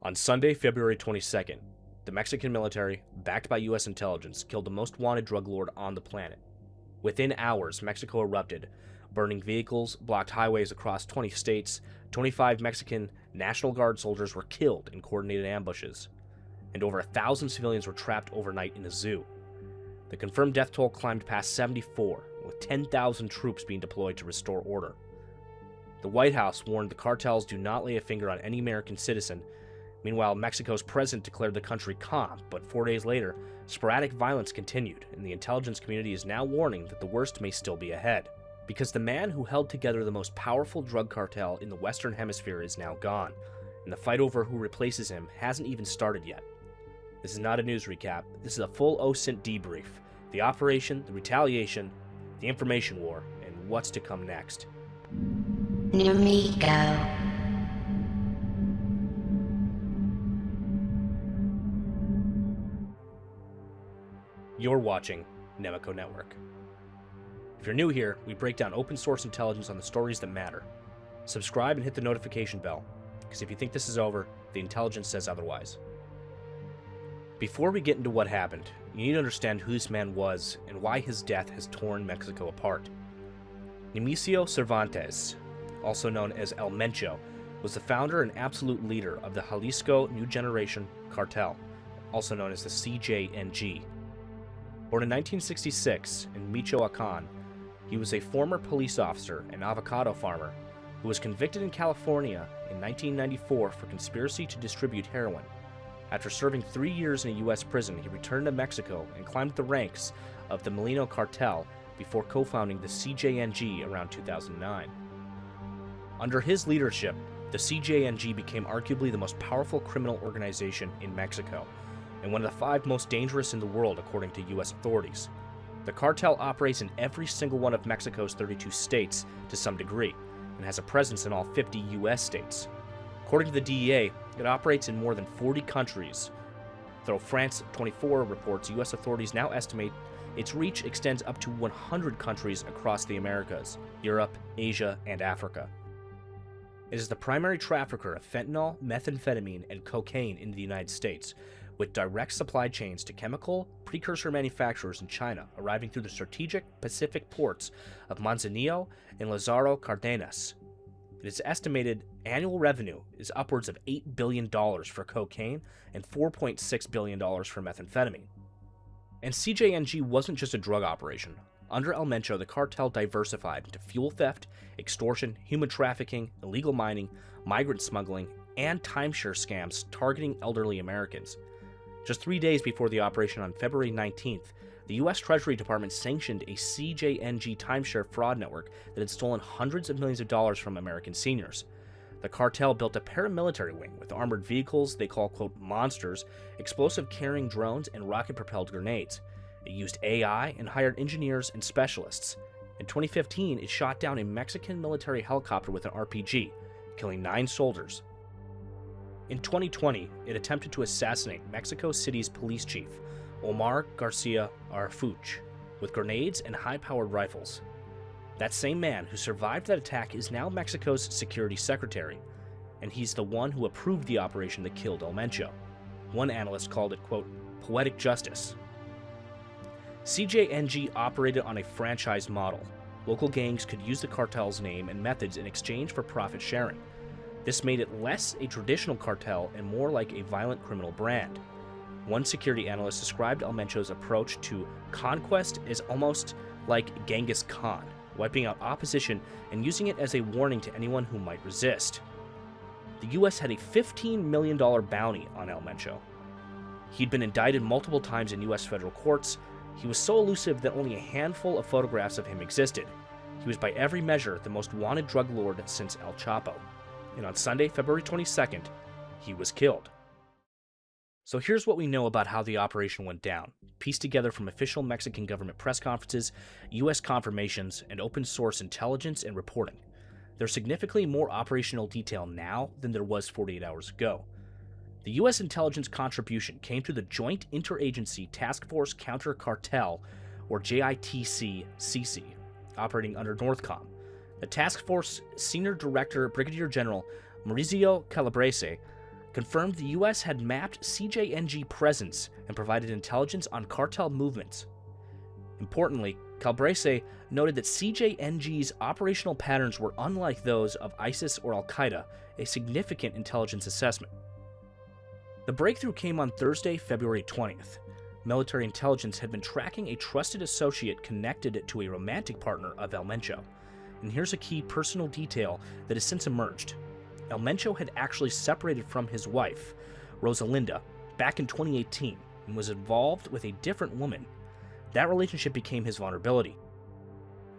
On Sunday, February 22nd, the Mexican military, backed by U.S. intelligence, killed the most wanted drug lord on the planet. Within hours, Mexico erupted, burning vehicles, blocked highways across 20 states, 25 Mexican National Guard soldiers were killed in coordinated ambushes, and over 1,000 civilians were trapped overnight in a zoo. The confirmed death toll climbed past 74, with 10,000 troops being deployed to restore order. The White House warned the cartels do not lay a finger on any American citizen. Meanwhile, Mexico's president declared the country calm, but 4 days later, sporadic violence continued, and the intelligence community is now warning that the worst may still be ahead. Because the man who held together the most powerful drug cartel in the Western Hemisphere is now gone, and the fight over who replaces him hasn't even started yet. This is not a news recap, this is a full OSINT debrief, the operation, the retaliation, the information war, and what's to come next. Nemico. You're watching Nemico Network. If you're new here, we break down open source intelligence on the stories that matter. Subscribe and hit the notification bell, because if you think this is over, the intelligence says otherwise. Before we get into what happened, you need to understand who this man was and why his death has torn Mexico apart. Nemico Cervantes, also known as El Mencho, was the founder and absolute leader of the Jalisco New Generation Cartel, also known as the CJNG. Born in 1966 in Michoacan, he was a former police officer and avocado farmer who was convicted in California in 1994 for conspiracy to distribute heroin. After serving 3 years in a U.S. prison, he returned to Mexico and climbed the ranks of the Molino Cartel before co-founding the CJNG around 2009. Under his leadership, the CJNG became arguably the most powerful criminal organization in Mexico, and one of the 5 most dangerous in the world according to U.S. authorities. The cartel operates in every single one of Mexico's 32 states to some degree, and has a presence in all 50 U.S. states. According to the DEA, it operates in more than 40 countries, though France 24 reports U.S. authorities now estimate its reach extends up to 100 countries across the Americas, Europe, Asia, and Africa. It is the primary trafficker of fentanyl, methamphetamine, and cocaine in the United States, with direct supply chains to chemical precursor manufacturers in China arriving through the strategic Pacific ports of Manzanillo and Lázaro Cárdenas. Its estimated annual revenue is upwards of $8 billion for cocaine and $4.6 billion for methamphetamine. And CJNG wasn't just a drug operation. Under El Mencho, the cartel diversified into fuel theft, extortion, human trafficking, illegal mining, migrant smuggling, and timeshare scams targeting elderly Americans. Just 3 days before the operation on February 19th, the U.S. Treasury Department sanctioned a CJNG timeshare fraud network that had stolen hundreds of millions of dollars from American seniors. The cartel built a paramilitary wing with armored vehicles they call, quote, monsters, explosive-carrying drones, and rocket-propelled grenades. It used AI and hired engineers and specialists. In 2015, it shot down a Mexican military helicopter with an RPG, killing 9 soldiers. In 2020, it attempted to assassinate Mexico City's police chief, Omar Garcia Harfuch, with grenades and high-powered rifles. That same man who survived that attack is now Mexico's security secretary, and he's the one who approved the operation that killed El Mencho. One analyst called it, quote, poetic justice. CJNG operated on a franchise model. Local gangs could use the cartel's name and methods in exchange for profit sharing. This made it less a traditional cartel and more like a violent criminal brand. One security analyst described El Mencho's approach to conquest as almost like Genghis Khan, wiping out opposition and using it as a warning to anyone who might resist. The U.S. had a $15 million bounty on El Mencho. He'd been indicted multiple times in U.S. federal courts. He was so elusive that only a handful of photographs of him existed. He was by every measure the most wanted drug lord since El Chapo. And on Sunday, February 22nd, he was killed. So here's what we know about how the operation went down, pieced together from official Mexican government press conferences, U.S. confirmations, and open source intelligence and reporting. There's significantly more operational detail now than there was 48 hours ago. The U.S. intelligence contribution came through the Joint Interagency Task Force Counter Cartel, or JITC-CC, operating under NORTHCOM. The task force senior director, Brigadier General Mauricio Calabrese, confirmed the U.S. had mapped CJNG presence and provided intelligence on cartel movements. Importantly, Calabrese noted that CJNG's operational patterns were unlike those of ISIS or Al-Qaeda, a significant intelligence assessment. The breakthrough came on Thursday, February 20th. Military intelligence had been tracking a trusted associate connected to a romantic partner of El Mencho. And here's a key personal detail that has since emerged. El Mencho had actually separated from his wife, Rosalinda, back in 2018 and was involved with a different woman. That relationship became his vulnerability.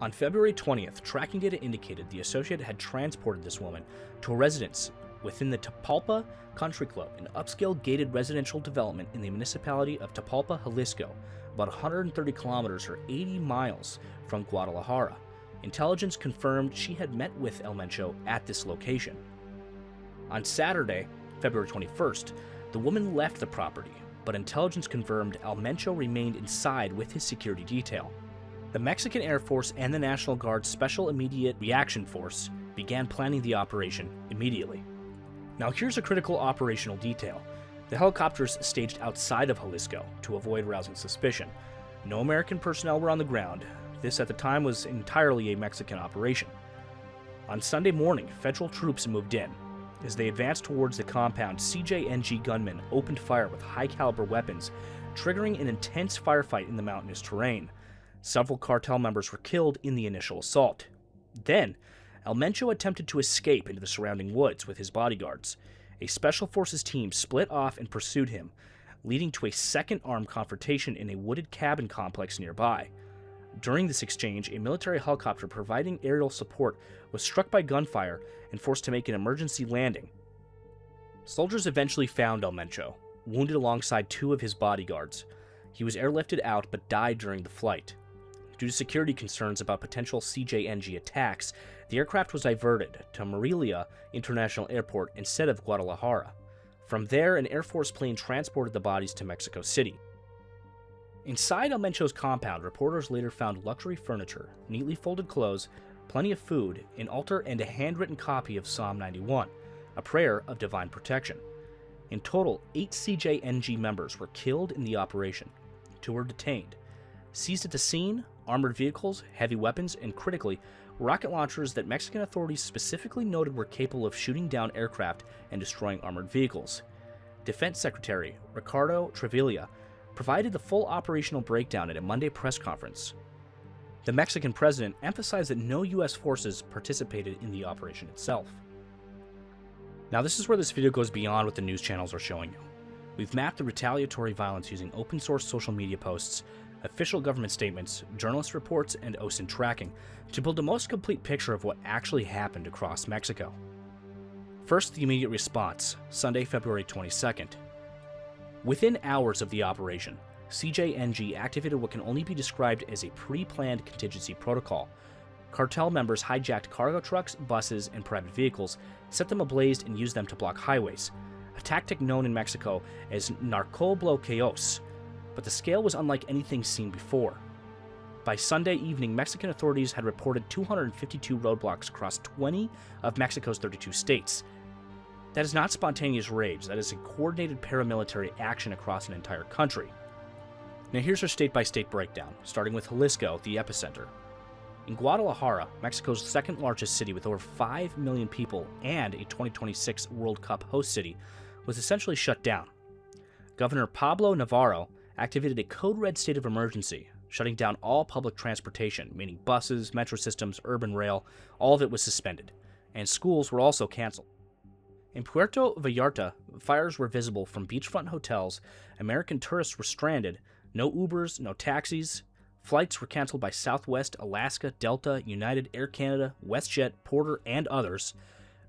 On February 20th, tracking data indicated the associate had transported this woman to a residence within the Tapalpa Country Club, an upscale gated residential development in the municipality of Tapalpa, Jalisco, about 130 kilometers or 80 miles from Guadalajara. Intelligence confirmed she had met with El Mencho at this location. On Saturday, February 21st, the woman left the property, but intelligence confirmed El Mencho remained inside with his security detail. The Mexican Air Force and the National Guard's Special Immediate Reaction Force began planning the operation immediately. Now here's a critical operational detail. The helicopters staged outside of Jalisco to avoid rousing suspicion. No American personnel were on the ground. This at the time was entirely a Mexican operation. On Sunday morning, federal troops moved in. As they advanced towards the compound, CJNG gunmen opened fire with high-caliber weapons, triggering an intense firefight in the mountainous terrain. Several cartel members were killed in the initial assault. Then, El Mencho attempted to escape into the surrounding woods with his bodyguards. A special forces team split off and pursued him, leading to a second armed confrontation in a wooded cabin complex nearby. During this exchange, a military helicopter providing aerial support was struck by gunfire and forced to make an emergency landing. Soldiers eventually found El Mencho, wounded alongside two of his bodyguards. He was airlifted out but died during the flight. Due to security concerns about potential CJNG attacks, the aircraft was diverted to Morelia International Airport instead of Guadalajara. From there, an Air Force plane transported the bodies to Mexico City. Inside El Mencho's compound, reporters later found luxury furniture, neatly folded clothes, plenty of food, an altar, and a handwritten copy of Psalm 91, a prayer of divine protection. In total, 8 CJNG members were killed in the operation. 2 were detained. Seized at the scene, armored vehicles, heavy weapons, and critically, rocket launchers that Mexican authorities specifically noted were capable of shooting down aircraft and destroying armored vehicles. Defense Secretary Ricardo Trevilla provided the full operational breakdown at a Monday press conference. The Mexican president emphasized that no U.S. forces participated in the operation itself. Now this is where this video goes beyond what the news channels are showing you. We've mapped the retaliatory violence using open source social media posts, official government statements, journalist reports, and OSINT tracking to build the most complete picture of what actually happened across Mexico. First, the immediate response, Sunday, February 22nd. Within hours of the operation, CJNG activated what can only be described as a pre-planned contingency protocol. Cartel members hijacked cargo trucks, buses, and private vehicles, set them ablaze, and used them to block highways, a tactic known in Mexico as narco bloqueos, but the scale was unlike anything seen before. By Sunday evening, Mexican authorities had reported 252 roadblocks across 20 of Mexico's 32 states. That is not spontaneous rage, that is a coordinated paramilitary action across an entire country. Now here's our state-by-state breakdown, starting with Jalisco, the epicenter. In Guadalajara, Mexico's second largest city with over 5 million people and a 2026 World Cup host city, was essentially shut down. Governor Pablo Navarro activated a code-red state of emergency, shutting down all public transportation, meaning buses, metro systems, urban rail, all of it was suspended, and schools were also canceled. In Puerto Vallarta, fires were visible from beachfront hotels, American tourists were stranded, no Ubers, no taxis, flights were canceled by Southwest, Alaska, Delta, United, Air Canada, WestJet, Porter, and others.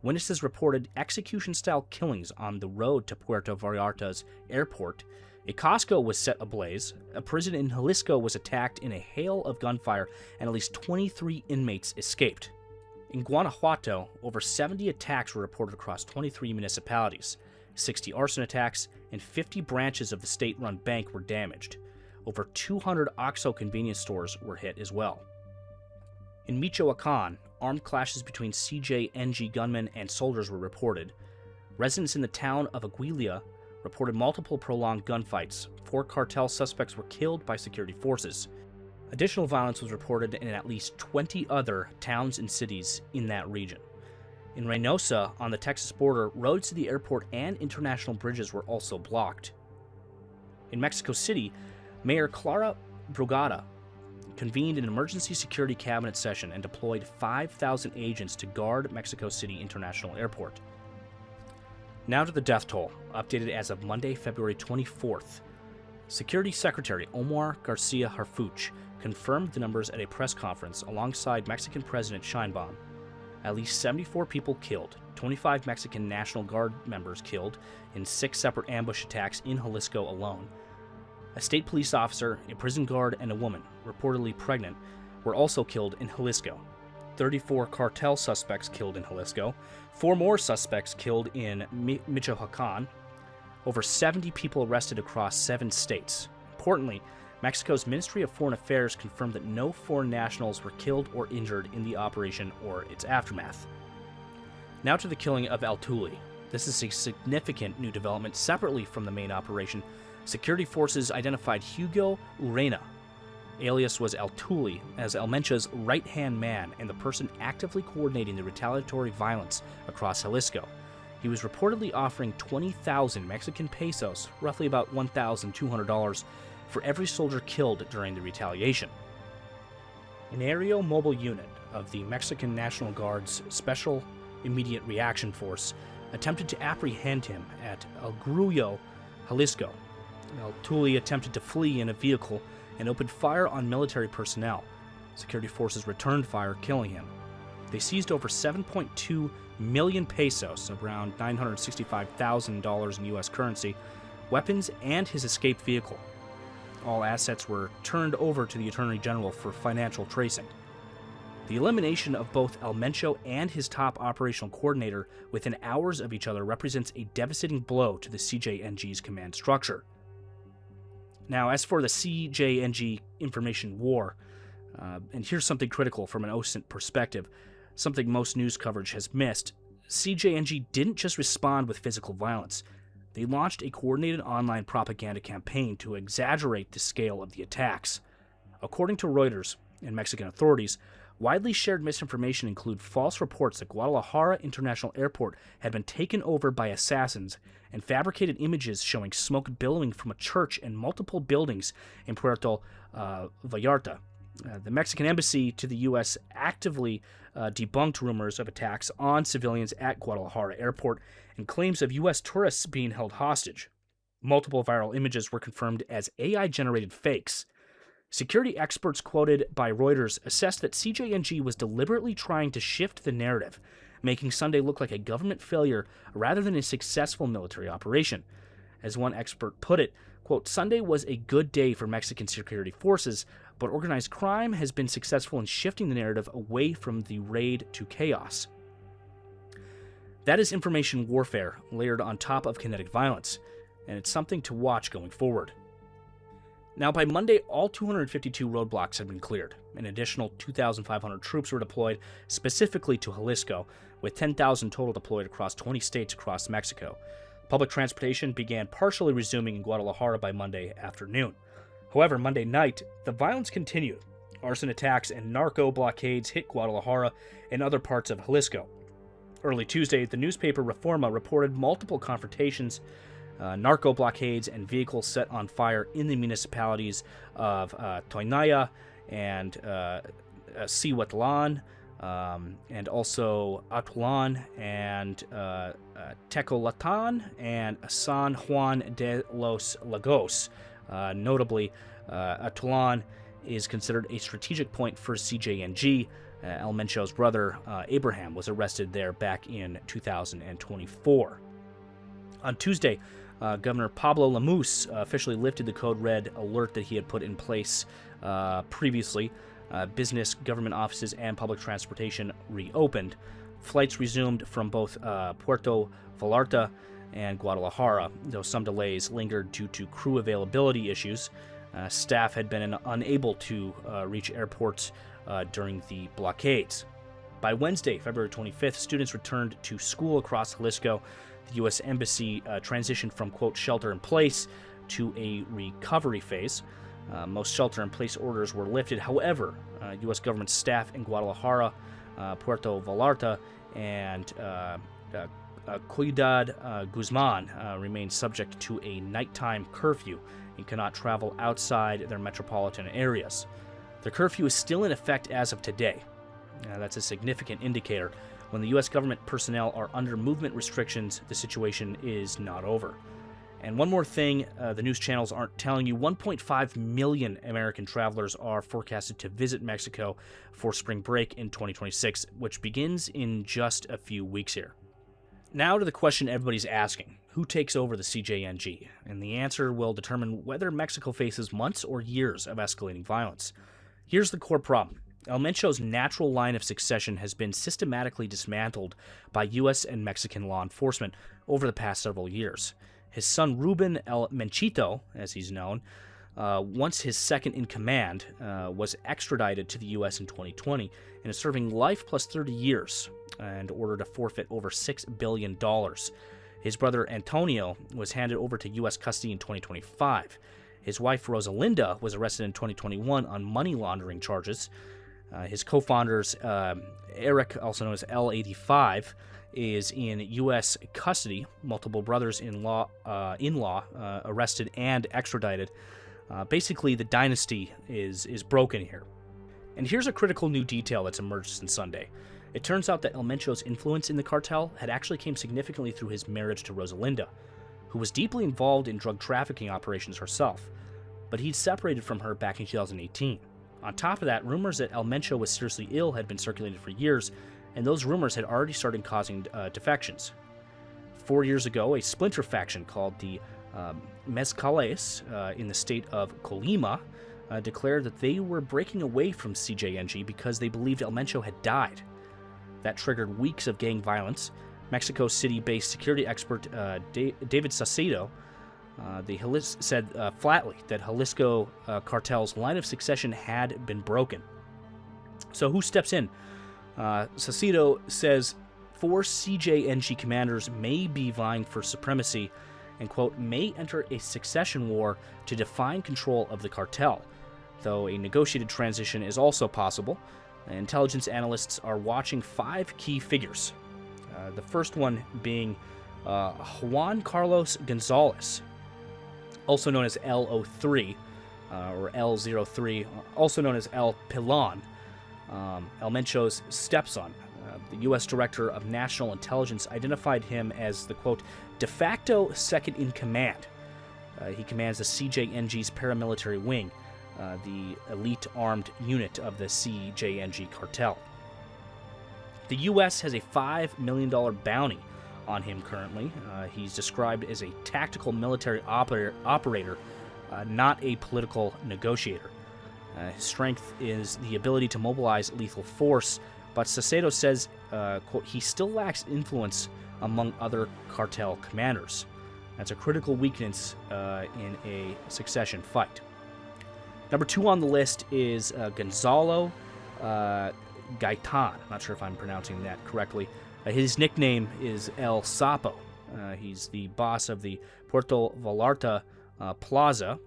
Witnesses reported execution-style killings on the road to Puerto Vallarta's airport. A Costco was set ablaze, a prison in Jalisco was attacked in a hail of gunfire, and at least 23 inmates escaped. In Guanajuato, over 70 attacks were reported across 23 municipalities. 60 arson attacks and 50 branches of the state-run bank were damaged. Over 200 OXXO convenience stores were hit as well. In Michoacan, armed clashes between CJNG gunmen and soldiers were reported. Residents in the town of Aguilia reported multiple prolonged gunfights. 4 cartel suspects were killed by security forces. Additional violence was reported in at least 20 other towns and cities in that region. In Reynosa, on the Texas border, roads to the airport and international bridges were also blocked. In Mexico City, Mayor Clara Brugada convened an emergency security cabinet session and deployed 5,000 agents to guard Mexico City International Airport. Now to the death toll, updated as of Monday, February 24th. Security Secretary Omar Garcia Harfuch confirmed the numbers at a press conference alongside Mexican President Sheinbaum. At least 74 people killed, 25 Mexican National Guard members killed in 6 separate ambush attacks in Jalisco alone. A state police officer, a prison guard, and a woman, reportedly pregnant, were also killed in Jalisco. 34 cartel suspects killed in Jalisco, 4 more suspects killed in Michoacan, over 70 people arrested across 7 states. Importantly, Mexico's Ministry of Foreign Affairs confirmed that no foreign nationals were killed or injured in the operation or its aftermath. Now to the killing of El Tuli. This is a significant new development separately from the main operation. Security forces identified Hugo Urena, alias was El Tuli, as El Mencho's right-hand man and the person actively coordinating the retaliatory violence across Jalisco. He was reportedly offering 20,000 Mexican pesos, roughly about $1,200, for every soldier killed during the retaliation. An aerial mobile unit of the Mexican National Guard's Special Immediate Reaction Force attempted to apprehend him at El Grullo, Jalisco. El Tuli attempted to flee in a vehicle and opened fire on military personnel. Security forces returned fire, killing him. They seized over 7.2 million pesos, around $965,000 in U.S. currency, weapons, and his escaped vehicle. All assets were turned over to the Attorney General for financial tracing. The elimination of both El Mencho and his top operational coordinator within hours of each other represents a devastating blow to the CJNG's command structure. Now, as for the CJNG information war, and here's something critical from an OSINT perspective, something most news coverage has missed, CJNG didn't just respond with physical violence. They launched a coordinated online propaganda campaign to exaggerate the scale of the attacks. According to Reuters and Mexican authorities, widely shared misinformation include false reports that Guadalajara International Airport had been taken over by assassins and fabricated images showing smoke billowing from a church and multiple buildings in Puerto Vallarta. The Mexican embassy to the U.S. actively debunked rumors of attacks on civilians at Guadalajara Airport and claims of U.S. tourists being held hostage. Multiple viral images were confirmed as AI-generated fakes. Security experts quoted by Reuters assessed that CJNG was deliberately trying to shift the narrative, making Sunday look like a government failure rather than a successful military operation. As one expert put it, quote, Sunday was a good day for Mexican security forces, but organized crime has been successful in shifting the narrative away from the raid to chaos. That is information warfare layered on top of kinetic violence, and it's something to watch going forward. Now, by Monday, all 252 roadblocks had been cleared. An additional 2,500 troops were deployed specifically to Jalisco, with 10,000 total deployed across 20 states across Mexico. Public transportation began partially resuming in Guadalajara by Monday afternoon. However, Monday night, the violence continued. Arson attacks and narco blockades hit Guadalajara and other parts of Jalisco. Early Tuesday, the newspaper Reforma reported multiple confrontations, narco blockades, and vehicles set on fire in the municipalities of Toynaya and Cihuatlan, and also Atlan and Tecolatan and San Juan de los Lagos. Notably, Atlan is considered a strategic point for CJNG. El Mencho's brother, Abraham, was arrested there back in 2024. On Tuesday, Governor Pablo Lemus officially lifted the code red alert that he had put in place previously. Business, government offices, and public transportation reopened. Flights resumed from both Puerto Vallarta and Guadalajara, though some delays lingered due to crew availability issues. Staff had been unable to reach airports during the blockades. By Wednesday, February 25th, students returned to school across Jalisco. The U.S. Embassy transitioned from, quote, shelter in place to a recovery phase. Most shelter-in-place orders were lifted. However, U.S. government staff in Guadalajara, Puerto Vallarta, and Ciudad Guzman remain subject to a nighttime curfew and cannot travel outside their metropolitan areas. The curfew is still in effect as of today. That's a significant indicator. When the U.S. government personnel are under movement restrictions, the situation is not over. And one more thing the news channels aren't telling you, 1.5 million American travelers are forecasted to visit Mexico for spring break in 2026, which begins in just a few weeks here. Now to the question everybody's asking, who takes over the CJNG? And the answer will determine whether Mexico faces months or years of escalating violence. Here's the core problem. El Mencho's natural line of succession has been systematically dismantled by U.S. and Mexican law enforcement over the past several years. His son Ruben El Menchito, as he's known, once his second in command, was extradited to the U.S. in 2020 and is serving life plus 30 years and ordered to forfeit over $6 billion. His brother Antonio was handed over to U.S. custody in 2025. His wife Rosalinda was arrested in 2021 on money laundering charges. His co-founders, Eric, also known as L85, is in U.S. custody. Multiple brothers-in-law arrested and extradited. Basically, the dynasty is broken here. And here's a critical new detail that's emerged since Sunday. It turns out that El Mencho's influence in the cartel had actually came significantly through his marriage to Rosalinda, who was deeply involved in drug trafficking operations herself, but he'd separated from her back in 2018. On top of that, rumors that El Mencho was seriously ill had been circulated for years, and those rumors had already started causing defections. 4 years ago, a splinter faction called the Mezcales in the state of Colima declared that they were breaking away from CJNG because they believed El Mencho had died. That triggered weeks of gang violence. Mexico City-based security expert David Saucedo said flatly that Jalisco cartel's line of succession had been broken. So who steps in? Saucedo says 4 CJNG commanders may be vying for supremacy and, quote, may enter a succession war to define control of the cartel, though a negotiated transition is also possible. Intelligence analysts are watching 5 key figures. The first one being Juan Carlos Gonzalez, also known as L03, or L03, also known as El Pilon, El Mencho's stepson. The U.S. Director of National Intelligence identified him as the, quote, de facto second in command. He commands the CJNG's paramilitary wing, the elite armed unit of the CJNG cartel. The U.S. has a $5 million bounty on him currently. He's described as a tactical military operator, not a political negotiator. His strength is the ability to mobilize lethal force, but Saucedo says, quote, he still lacks influence among other cartel commanders. That's a critical weakness in a succession fight. Number 2 on the list is Gonzalo Gaitan. I'm not sure if I'm pronouncing that correctly. His nickname is El Sapo. He's the boss of the Puerto Vallarta Plaza.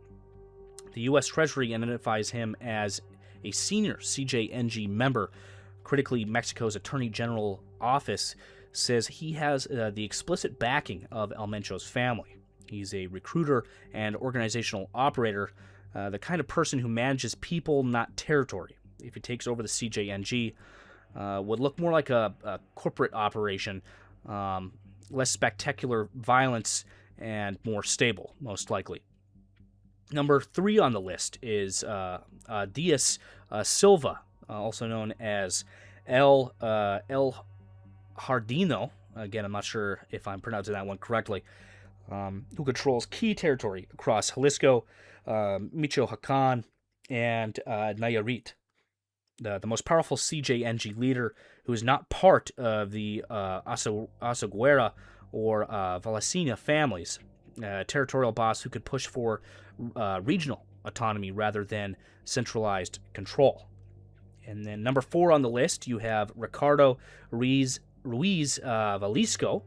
The U.S. Treasury identifies him as a senior CJNG member. Critically, Mexico's Attorney General office says he has the explicit backing of El Mencho's family. He's a recruiter and organizational operator, the kind of person who manages people, not territory. If he takes over the CJNG, would look more like a corporate operation, less spectacular violence, and more stable, most likely. Number 3 on the list is Diaz Silva, also known as El Jardino. Again, I'm not sure if I'm pronouncing that one correctly. Who controls key territory across Jalisco, Michoacan, and Nayarit. The most powerful CJNG leader who is not part of the Asaguera or Vallecina families. Territorial boss who could push for regional autonomy rather than centralized control. And then number 4 on the list, you have Ricardo Ruiz Jalisco,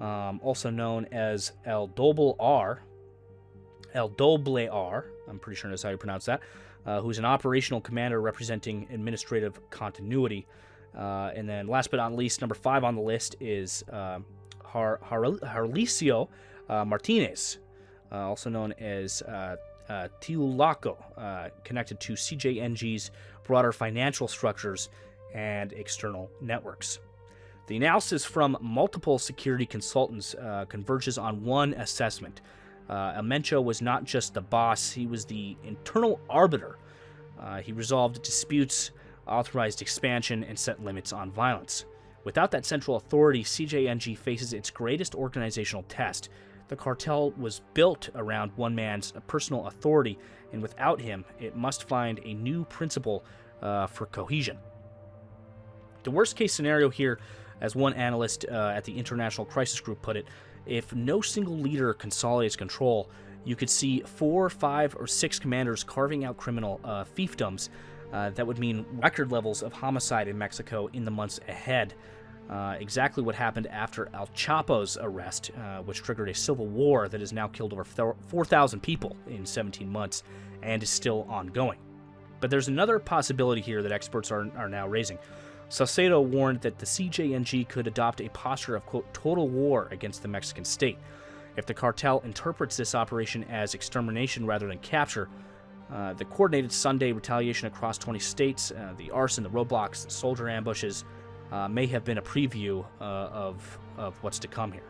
also known as El Doble R, I'm pretty sure that's how you pronounce that, who's an operational commander representing administrative continuity. And then last but not least, number 5 on the list is Harlicio Martinez, also known as Tiulaco, connected to CJNG's broader financial structures and external networks. The analysis from multiple security consultants converges on one assessment. El Mencho was not just the boss, he was the internal arbiter. He resolved disputes, authorized expansion, and set limits on violence. Without that central authority, CJNG faces its greatest organizational test. The cartel was built around one man's personal authority, and without him, it must find a new principle for cohesion. The worst-case scenario here, as one analyst at the International Crisis Group put it, if no single leader consolidates control, you could see 4, 5, or 6 commanders carving out criminal fiefdoms. That would mean record levels of homicide in Mexico in the months ahead. Exactly what happened after El Chapo's arrest, which triggered a civil war that has now killed over 4,000 people in 17 months and is still ongoing. But there's another possibility here that experts are now raising. Salcedo warned that the CJNG could adopt a posture of, quote, total war against the Mexican state. If the cartel interprets this operation as extermination rather than capture, the coordinated Sunday retaliation across 20 states, the arson, the roadblocks, the soldier ambushes, may have been a preview of what's to come here.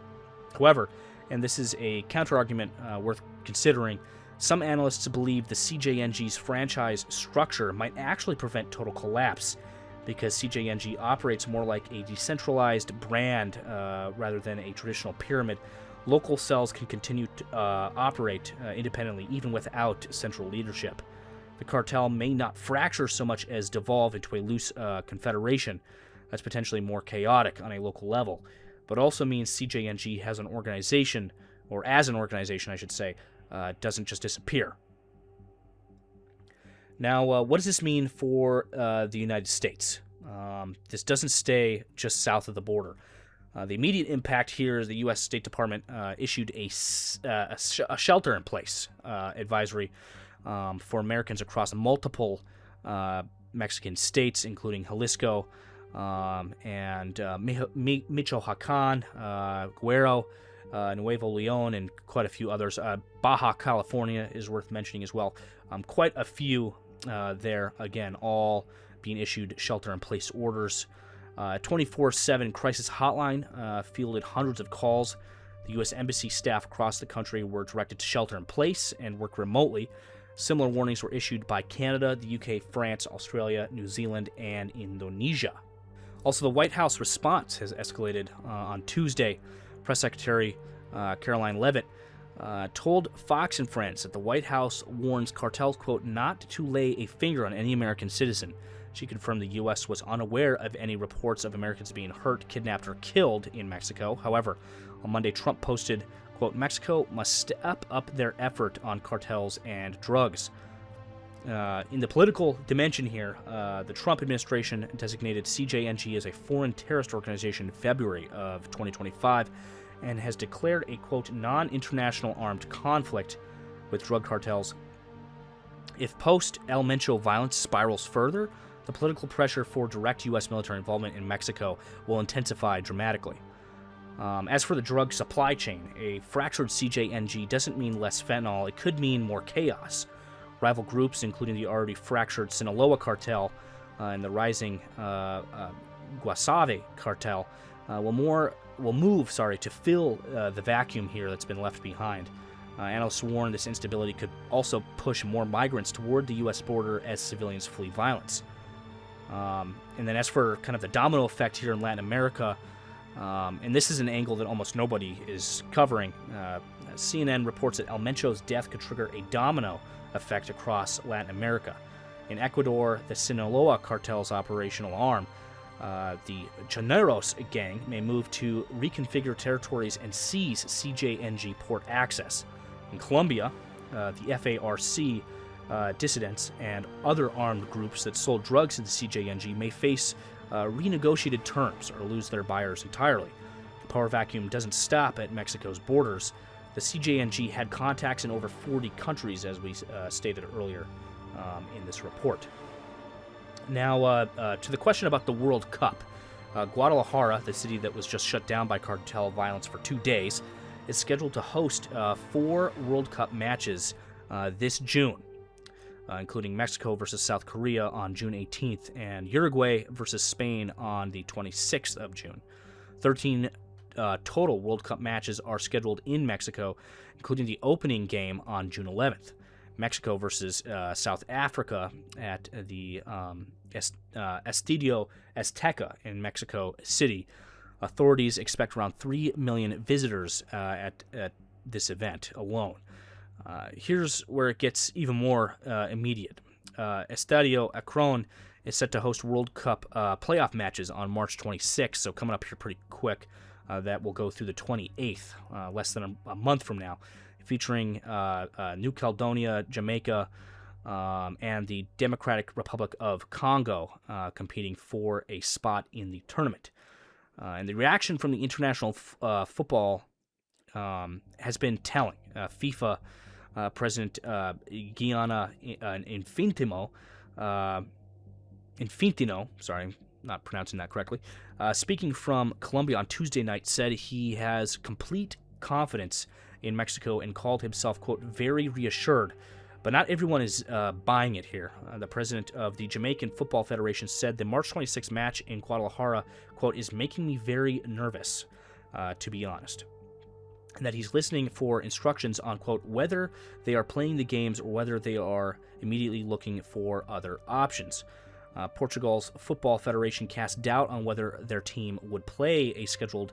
However, and this is a counterargument worth considering, some analysts believe the CJNG's franchise structure might actually prevent total collapse, because CJNG operates more like a decentralized brand rather than a traditional pyramid. Local cells can continue to operate independently even without central leadership. The cartel may not fracture so much as devolve into a loose confederation that's potentially more chaotic on a local level, but also means CJNG has an organization, or as an organization I should say, doesn't just disappear. Now, what does this mean for the United States? This doesn't stay just south of the border. The immediate impact here is the U.S. State Department issued a shelter-in-place advisory for Americans across multiple Mexican states, including Jalisco and Michoacan, Guerrero, Nuevo Leon, and quite a few others. Baja California is worth mentioning as well. Quite a few there, again, all being issued shelter-in-place orders. 24/7 crisis hotline fielded hundreds of calls. The U.S. Embassy staff across the country were directed to shelter in place and work remotely. Similar warnings were issued by Canada, the UK, France, Australia, New Zealand, and Indonesia. Also, the White House response has escalated on Tuesday. Press Secretary Caroline Leavitt told Fox and Friends that the White House warns cartels, quote, not to lay a finger on any American citizen. She confirmed the U.S. was unaware of any reports of Americans being hurt, kidnapped, or killed in Mexico. However, on Monday, Trump posted, quote, Mexico must step up their effort on cartels and drugs. In the political dimension here, the Trump administration designated CJNG as a foreign terrorist organization in February of 2025 and has declared a, quote, non-international armed conflict with drug cartels. If post-El Mencho violence spirals further, the political pressure for direct U.S. military involvement in Mexico will intensify dramatically. As for the drug supply chain, a fractured CJNG doesn't mean less fentanyl, it could mean more chaos. Rival groups, including the already fractured Sinaloa cartel and the rising Guasave cartel, will move to fill the vacuum here that's been left behind. Analysts warn this instability could also push more migrants toward the U.S. border as civilians flee violence. And then as for kind of the domino effect here in Latin America, and this is an angle that almost nobody is covering, CNN reports that El Mencho's death could trigger a domino effect across Latin America. In Ecuador, the Sinaloa cartel's operational arm, the Llaneros gang, may move to reconfigure territories and seize CJNG port access. In Colombia, the FARC dissidents and other armed groups that sold drugs to the CJNG may face renegotiated terms or lose their buyers entirely. power vacuum doesn't stop at Mexico's borders. The CJNG had contacts in over 40 countries, as we stated earlier in this report. Now, to the question about the World Cup. Guadalajara, the city that was just shut down by cartel violence for 2 days, is scheduled to host 4 World Cup matches this June, including Mexico versus South Korea on June 18th and Uruguay versus Spain on the 26th of June. 13 total World Cup matches are scheduled in Mexico, including the opening game on June 11th. Mexico versus South Africa at the Estadio Azteca in Mexico City. Authorities expect around 3 million visitors at this event alone. Here's where it gets even more immediate. Estadio Akron is set to host World Cup playoff matches on March 26th, so coming up here pretty quick. That will go through the 28th, less than a month from now, featuring New Caledonia, Jamaica, and the Democratic Republic of Congo competing for a spot in the tournament. And the reaction from the international football has been telling. FIFA President Gianna Infantino, sorry, not pronouncing that correctly, speaking from Colombia on Tuesday night, said he has complete confidence in Mexico and called himself, quote, very reassured. But not everyone is buying it here. The president of the Jamaican Football Federation said the March 26th match in Guadalajara, quote, is making me very nervous, to be honest. And that he's listening for instructions on, quote, whether they are playing the games or whether they are immediately looking for other options. Portugal's Football Federation cast doubt on whether their team would play a scheduled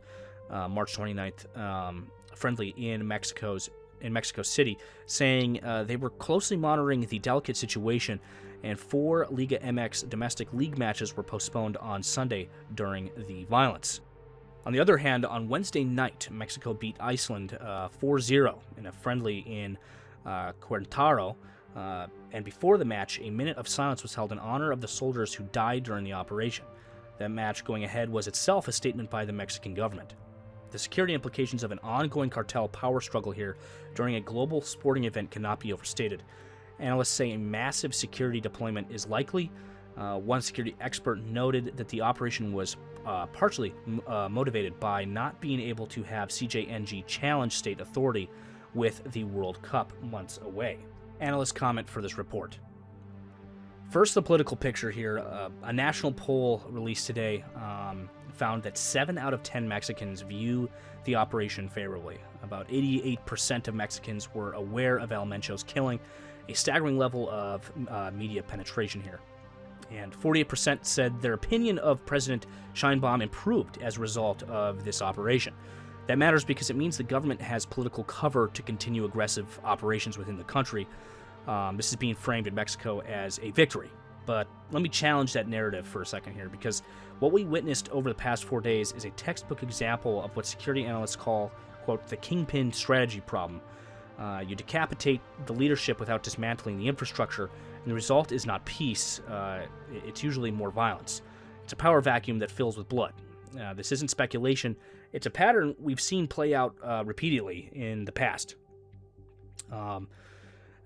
March 29th friendly in Mexico City, saying they were closely monitoring the delicate situation, and 4 Liga MX domestic league matches were postponed on Sunday during the violence. On the other hand, on Wednesday night, Mexico beat Iceland 4-0 in a friendly in Querétaro, and before the match, a minute of silence was held in honor of the soldiers who died during the operation. That match going ahead was itself a statement by the Mexican government. The security implications of an ongoing cartel power struggle here during a global sporting event cannot be overstated. Analysts say a massive security deployment is likely. One security expert noted that the operation was partially motivated by not being able to have CJNG challenge state authority with the World Cup months away. Analyst comment for this report. First, the political picture here. A national poll released today found that 7 out of 10 Mexicans view the operation favorably. About 88% of Mexicans were aware of El Mencho's killing, a staggering level of media penetration here. And 48% said their opinion of President Sheinbaum improved as a result of this operation. That matters because it means the government has political cover to continue aggressive operations within the country. This is being framed in Mexico as a victory. But let me challenge that narrative for a second here, because what we witnessed over the past 4 days is a textbook example of what security analysts call, quote, the kingpin strategy problem. You decapitate the leadership without dismantling the infrastructure, and the result is not peace. It's usually more violence. It's a power vacuum that fills with blood. This isn't speculation. It's a pattern we've seen play out repeatedly in the past.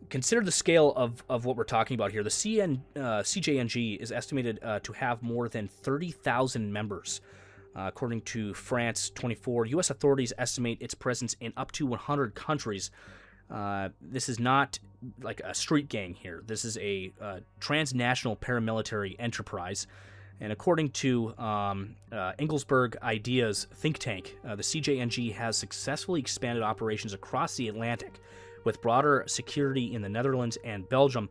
Consider the scale of what we're talking about here. The CJNG is estimated to have more than 30,000 members. According to France 24, U.S. authorities estimate its presence in up to 100 countries. This is not like a street gang here. This is a transnational paramilitary enterprise. And according to Inglesberg Ideas think tank, the CJNG has successfully expanded operations across the Atlantic, with broader security in the Netherlands and Belgium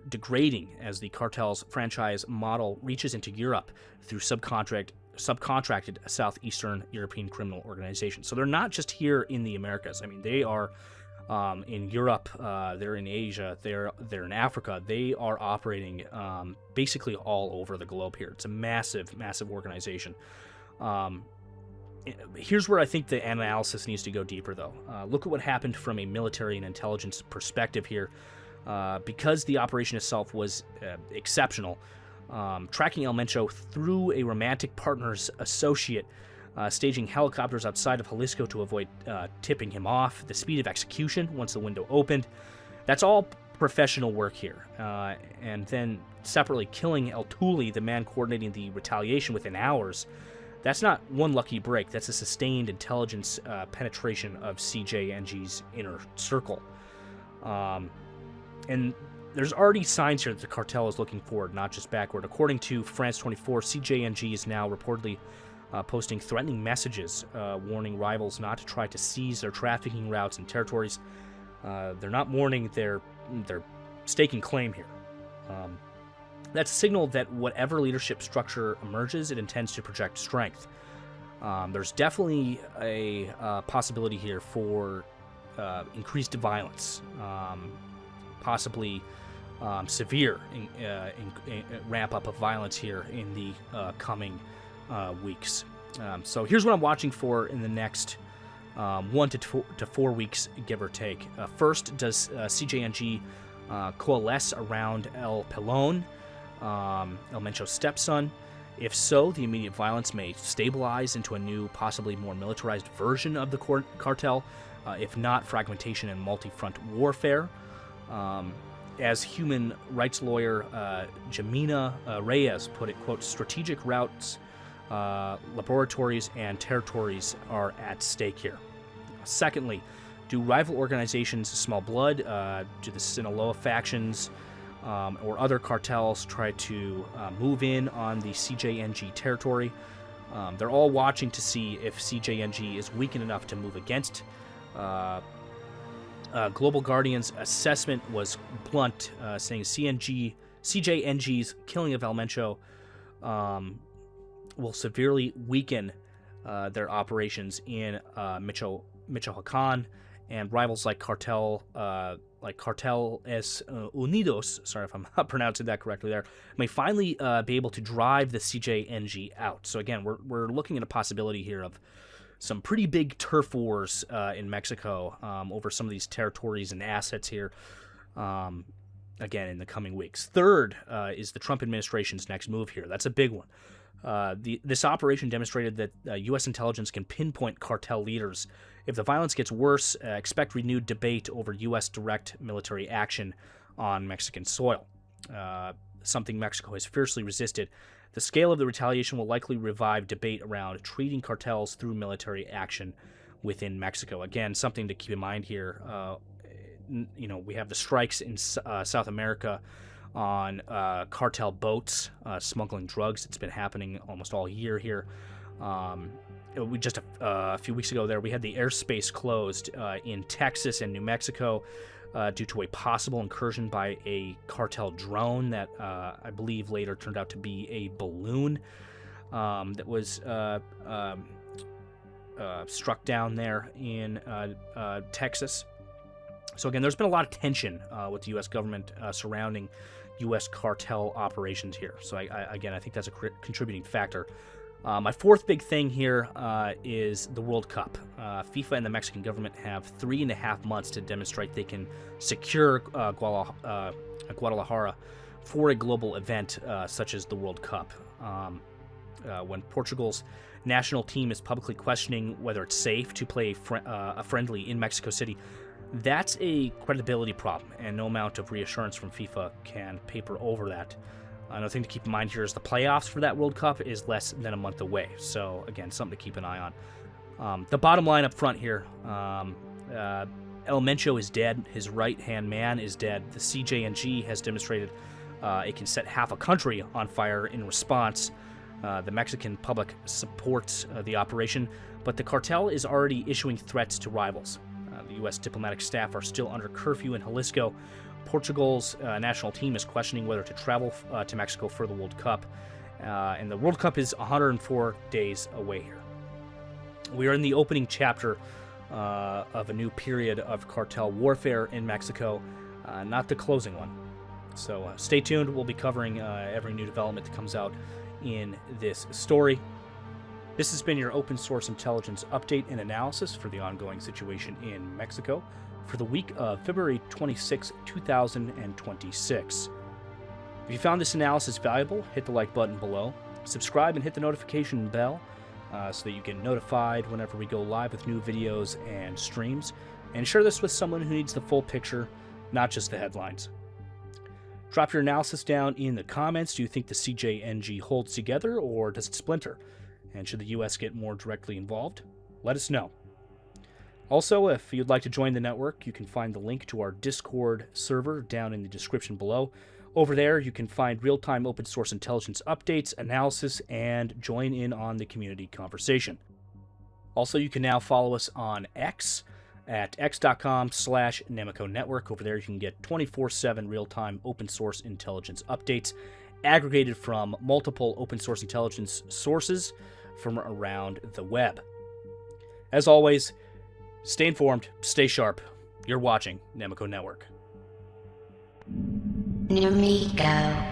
degrading as the cartel's franchise model reaches into Europe through subcontracted Southeastern European criminal organizations. So they're not just here in the Americas. I mean, they are in Europe, they're in Asia, they're in Africa. They are operating basically all over the globe here. It's a massive, massive organization. Here's where I think the analysis needs to go deeper, though. Look at what happened from a military and intelligence perspective here. Because the operation itself was exceptional, tracking El Mencho through a romantic partner's associate, staging helicopters outside of Jalisco to avoid tipping him off, the speed of execution once the window opened. That's all professional work here. And then separately killing El Tuli, the man coordinating the retaliation, within hours. That's not one lucky break. That's a sustained intelligence penetration of CJNG's inner circle. And there's already signs here that the cartel is looking forward, not just backward. According to France 24, CJNG is now reportedly posting threatening messages, warning rivals not to try to seize their trafficking routes and territories. They're not warning, they're staking claim here. That's a signal that whatever leadership structure emerges, it intends to project strength. There's definitely a possibility here for increased violence, possibly severe ramp up of violence here in the coming weeks. So here's what I'm watching for in the next 1 to 4 weeks, give or take. First, does CJNG coalesce around El Pelon, El Mencho's stepson? If so, the immediate violence may stabilize into a new, possibly more militarized version of the cartel. If not, fragmentation and multi-front warfare. As human rights lawyer Jamina Reyes put it, quote, strategic routes, laboratories, and territories are at stake here. Secondly, do rival organizations, Small Blood, do the Sinaloa factions, or other cartels try to move in on the CJNG territory? They're all watching to see if CJNG is weakened enough to move against. Global Guardian's assessment was blunt, saying CJNG's killing of El Mencho will severely weaken their operations in Michoacan, and rivals like Cartel es Unidos, sorry if I'm not pronouncing that correctly there, may finally be able to drive the CJNG out. So again, we're looking at a possibility here of some pretty big turf wars in Mexico over some of these territories and assets here, again, in the coming weeks. Third is the Trump administration's next move here. That's a big one. This operation demonstrated that U.S. intelligence can pinpoint cartel leaders. If the violence gets worse, expect renewed debate over U.S. direct military action on Mexican soil, something Mexico has fiercely resisted. The scale of the retaliation will likely revive debate around treating cartels through military action within Mexico. Again, something to keep in mind here. We have the strikes in South America on cartel boats smuggling drugs. It's been happening almost all year here. We just a few weeks ago there, we had the airspace closed in Texas and New Mexico due to a possible incursion by a cartel drone that I believe later turned out to be a balloon that was struck down there in Texas. So again, there's been a lot of tension with the U.S. government surrounding U.S. cartel operations here. So I think that's a contributing factor. My fourth big thing here is the World Cup. FIFA and the Mexican government have 3.5 months to demonstrate they can secure Guadalajara for a global event such as the World Cup. When Portugal's national team is publicly questioning whether it's safe to play a friendly in Mexico City, that's a credibility problem, and no amount of reassurance from FIFA can paper over that. Another thing to keep in mind here is the playoffs for that World Cup is less than a month away. So, again, something to keep an eye on. The bottom line up front here, El Mencho is dead. His right-hand man is dead. The CJNG has demonstrated it can set half a country on fire in response. The Mexican public supports the operation, but the cartel is already issuing threats to rivals. The U.S. diplomatic staff are still under curfew in Jalisco. Portugal's national team is questioning whether to travel to Mexico for the World Cup. And the World Cup is 104 days away here. We are in the opening chapter of a new period of cartel warfare in Mexico, not the closing one. So stay tuned. We'll be covering every new development that comes out in this story. This has been your open source intelligence update and analysis for the ongoing situation in Mexico for the week of February 26, 2026. If you found this analysis valuable, hit the like button below. Subscribe and hit the notification bell so that you get notified whenever we go live with new videos and streams. And share this with someone who needs the full picture, not just the headlines. Drop your analysis down in the comments. Do you think the CJNG holds together, or does it splinter? And should the US get more directly involved? Let us know. Also, if you'd like to join the network, you can find the link to our Discord server down in the description below. Over there, you can find real-time open source intelligence updates, analysis, and join in on the community conversation. Also, you can now follow us on X at x.com/Nemico Network. Over there, you can get 24/7 real-time open source intelligence updates aggregated from multiple open source intelligence sources from around the web. As always, stay informed, stay sharp. You're watching Nemico Network. Nemico.